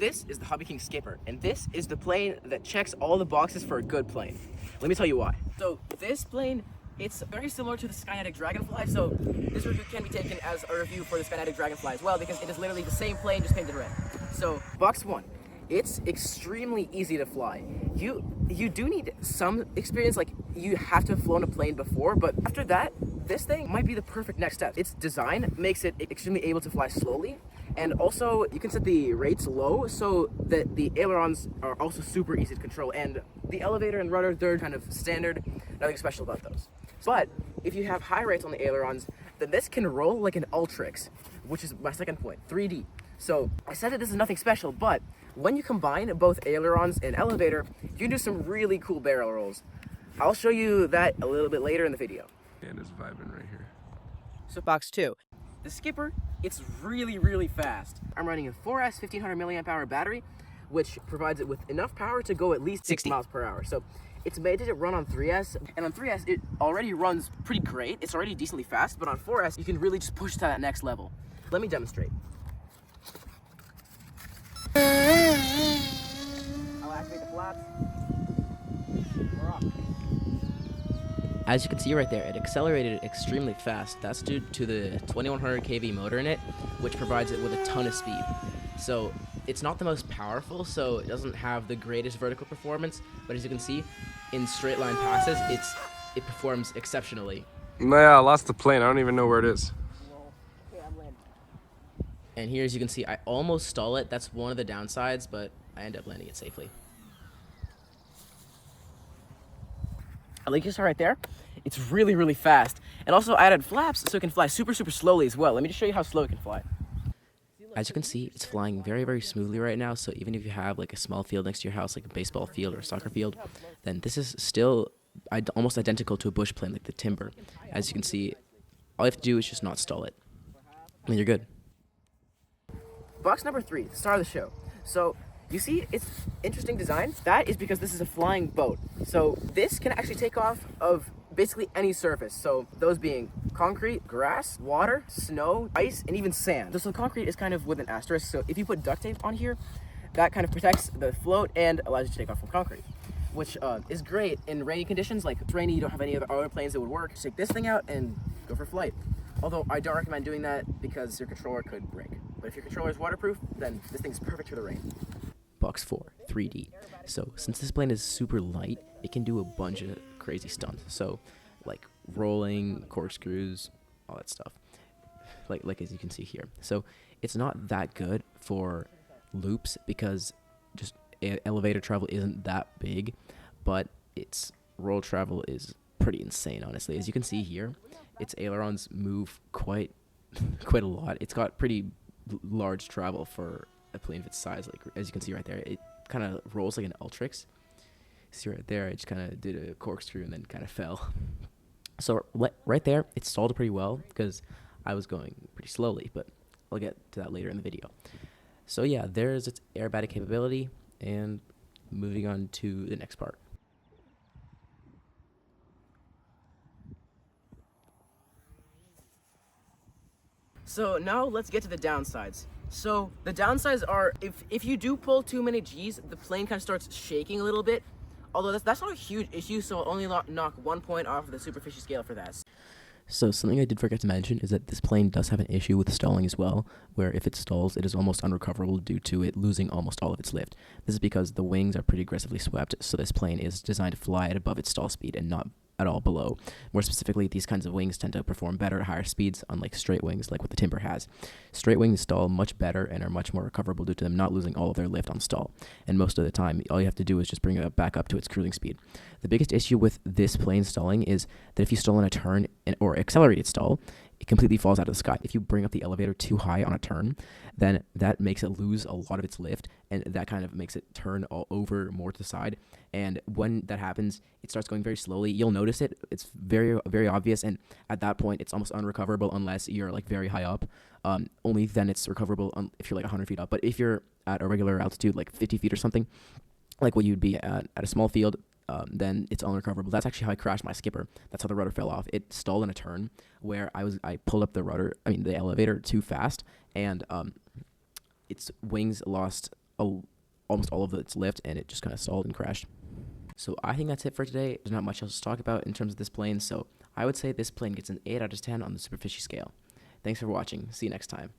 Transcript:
this is the Hobby King Skipper, and this is the plane that checks all the boxes for a good plane. Let me tell you why. So this plane, it's very similar to the Skynetic Dragonfly, so this review can be taken as a review for the Skynetic Dragonfly as well, because it is literally the same plane, just painted red. So, box one. It's extremely easy to fly. You do need some experience, like you have to have flown a plane before, but after that, this thing might be the perfect next step. Its design makes it extremely able to fly slowly, and also you can set the rates low so that the ailerons are also super easy to control, and the elevator and rudder, they're kind of standard, nothing special about those. But if you have high rates on the ailerons, then this can roll like an Ultrix, which is my second point, 3D. So I said that this is nothing special, but when you combine both ailerons and elevator, you can do some really cool barrel rolls. I'll show you that a little bit later in the video. And it's vibing right here. So box two, the Skipper, it's really fast. I'm running a 4S 1500 milliamp hour battery, which provides it with enough power to go at least 60 miles per hour. So it's made to run on 3S, and on 3S it already runs pretty great. It's already decently fast, but on 4S you can really just push to that next level. Let me demonstrate. I'll activate the flaps. We're off. As you can see right there, it accelerated extremely fast. That's due to the 2100 kV motor in it, which provides it with a ton of speed. So it's not the most powerful, so it doesn't have the greatest vertical performance, but as you can see, in straight line passes, it performs exceptionally. Yeah, I lost the plane. I don't even know where it is. And here, as you can see, I almost stall it. That's one of the downsides, but I end up landing it safely. Like you saw right there, it's really fast. And also I added flaps so it can fly super slowly as well. Let me just show you how slow it can fly. As you can see, it's flying very smoothly right now, so even if you have like a small field next to your house, like a baseball field or a soccer field, then this is still almost identical to a bush plane like the Timber. As you can see, all you have to do is just not stall it, and you're good. Box number three, the star of the show. So you see its interesting design? That is because this is a flying boat. So this can actually take off of basically any surface. So those being concrete, grass, water, snow, ice, and even sand. So the concrete is kind of with an asterisk. So if you put duct tape on here, that kind of protects the float and allows you to take off from concrete, which is great in rainy conditions. Like if it's rainy, you don't have any other planes that would work. Just take this thing out and go for flight. Although I don't recommend doing that because your controller could break. But if your controller is waterproof, then this thing's perfect for the rain. Box 4, 3D. So since this plane is super light, it can do a bunch of crazy stunts. So like rolling, corkscrews, all that stuff. Like as you can see here. So it's not that good for loops because just elevator travel isn't that big, but its roll travel is pretty insane, honestly. As you can see here, its ailerons move quite a lot. It's got pretty large travel for a plane of its size. Like as you can see right there, it kind of rolls like an Ultrix. See right there, I just kind of did a corkscrew and then kind of fell. So right there, it stalled pretty well because I was going pretty slowly, but I'll get to that later in the video. So yeah, there's its aerobatic capability, and moving on to the next part. So now let's get to the downsides. So the downsides are if you do pull too many G's, the plane kind of starts shaking a little bit. Although that's not a huge issue, so I'll only knock 1 point off of the super fishy scale for that. So something I did forget to mention is that this plane does have an issue with stalling as well, where if it stalls, it is almost unrecoverable due to it losing almost all of its lift. This is because the wings are pretty aggressively swept, so this plane is designed to fly at above its stall speed and not at all below. More specifically, these kinds of wings tend to perform better at higher speeds, unlike straight wings like what the Timber has. Straight wings stall much better and are much more recoverable due to them not losing all of their lift on stall. And most of the time, all you have to do is just bring it back up to its cruising speed. The biggest issue with this plane stalling is that if you stall in a turn or accelerated stall, it completely falls out of the sky. If you bring up the elevator too high on a turn, then that makes it lose a lot of its lift, and that kind of makes it turn all over more to the side. And when that happens, it starts going very slowly. You'll notice it. It's very obvious, and at that point, it's almost unrecoverable unless you're like very high up. Only then it's recoverable if you're like 100 feet up. But if you're at a regular altitude, like 50 feet or something, like what you'd be at a small field, then it's unrecoverable. That's actually how I crashed my Skipper. That's how the rudder fell off. It stalled in a turn where I pulled up the elevator too fast, and its wings lost almost all of its lift, and it just kind of stalled and crashed. So I think that's it for today. There's not much else to talk about in terms of this plane, so I would say this plane gets an 8 out of 10 on the super fishy scale. Thanks for watching. See you next time.